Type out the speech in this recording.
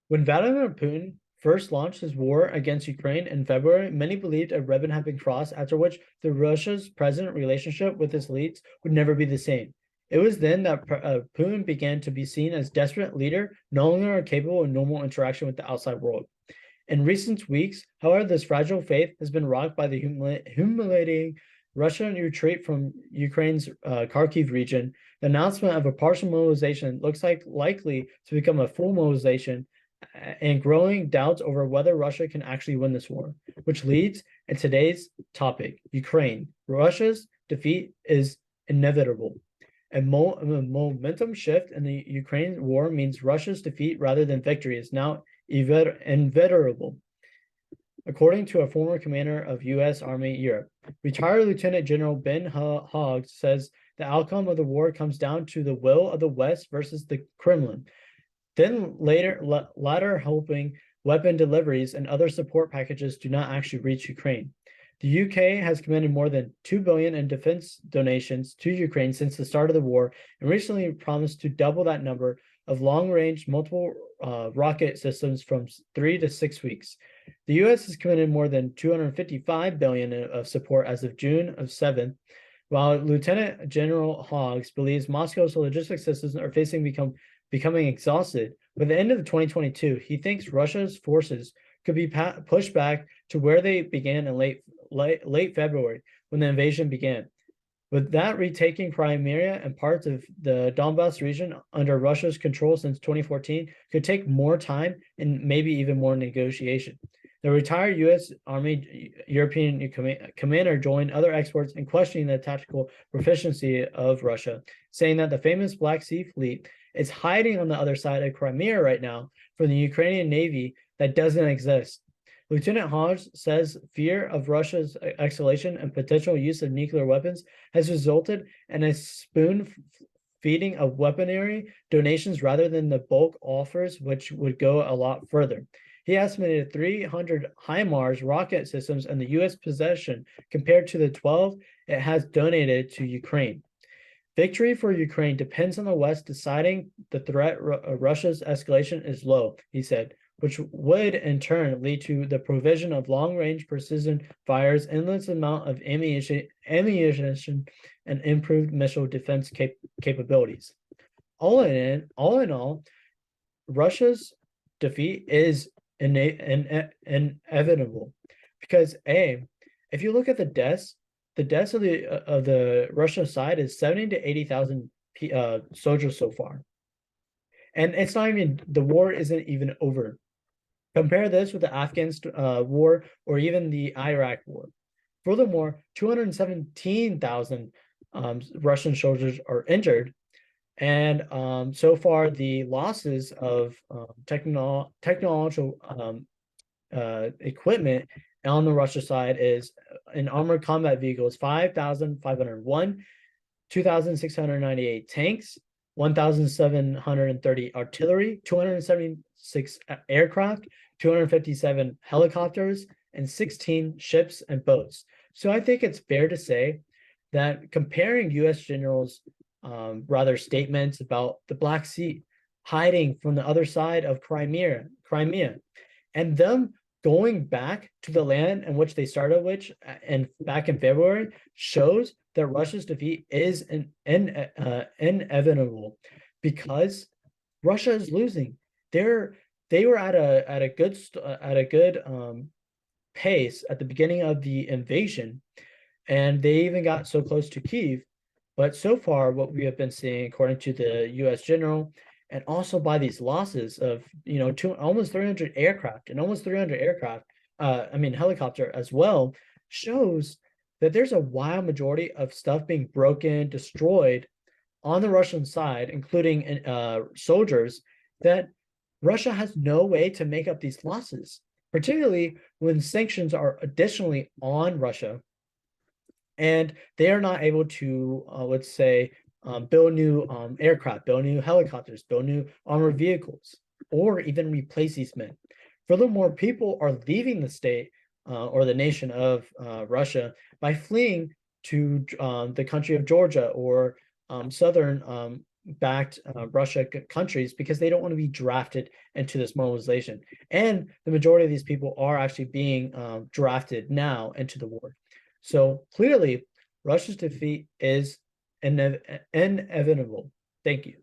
When Vladimir Putin first launched his war against Ukraine in February, many believed a ribbon had been crossed, after which the Russia's present relationship with its elites would never be the same. It was then that Putin began to be seen as desperate leader, no longer capable of normal interaction with the outside world. In recent weeks, however, this fragile faith has been rocked by the humiliating Russian retreat from Ukraine's Kharkiv region. The announcement of a partial mobilization looks like likely to become a full mobilization, and growing doubts over whether Russia can actually win this war, which leads in today's topic, Ukraine. Russia's defeat is inevitable. A momentum shift in the Ukraine war means Russia's defeat rather than victory is now inevitable, according to a former commander of U.S. Army Europe. Retired Lieutenant General Ben Hogg says the outcome of the war comes down to the will of the West versus the Kremlin. Then latter hoping weapon deliveries and other support packages do not actually reach Ukraine. The UK has committed more than $2 billion in defense donations to Ukraine since the start of the war, and recently promised to double that number of long-range multiple rocket systems from 3 to 6 weeks. The US has committed more than $255 billion of support as of June of 7th, while Lieutenant General Hoggs believes Moscow's logistics systems are becoming exhausted. By the end of 2022, he thinks Russia's forces could be pushed back to where they began in late February, when the invasion began. With that retaking Crimea and parts of the Donbass region under Russia's control since 2014 could take more time and maybe even more negotiation. The retired U.S. Army European commander joined other experts in questioning the tactical proficiency of Russia, saying that the famous Black Sea Fleet is hiding on the other side of Crimea right now from the Ukrainian Navy that doesn't exist. Lieutenant Hodge says fear of Russia's escalation and potential use of nuclear weapons has resulted in a spoon feeding of weaponry donations rather than the bulk offers, which would go a lot further. He estimated 300 HIMARS rocket systems in the U.S. possession compared to the 12 it has donated to Ukraine. Victory for Ukraine depends on the West deciding the threat Russia's escalation is low, he said, which would in turn lead to the provision of long-range precision fires, endless amount of ammunition, and improved missile defense capabilities. All in all, Russia's defeat is inevitable because if you look at the deaths of the Russian side is 70 to 80,000 soldiers so far, and it's not even, the war isn't even over. Compare this with the Afghan war or even the Iraq war. Furthermore, 217,000 Russian soldiers are injured, and so far the losses of technological equipment on the Russia side is in armored combat vehicles 5,501, 2,698 tanks, 1,730 artillery, 276 aircraft, 257 helicopters, and 16 ships and boats. So I think it's fair to say that comparing U.S. generals' statements about the Black Sea hiding from the other side of Crimea, and them going back to the land in which they started, and back in February, shows that Russia's defeat is inevitable because Russia is losing. They were at a good pace at the beginning of the invasion, and they even got so close to Kyiv. But so far, what we have been seeing, according to the U.S. general, and also by these losses of almost 300 aircraft and almost 300 helicopter as well, shows that there's a wild majority of stuff being broken, destroyed on the Russian side, including soldiers, that Russia has no way to make up these losses, particularly when sanctions are additionally on Russia and they are not able to, let's say, build new aircraft, build new helicopters, build new armored vehicles, or even replace these men. Furthermore, people are leaving the state or the nation of Russia by fleeing to the country of Georgia or southern backed Russia countries because they don't want to be drafted into this mobilization. And the majority of these people are actually being drafted now into the war. So clearly, Russia's defeat is inevitable. Thank you.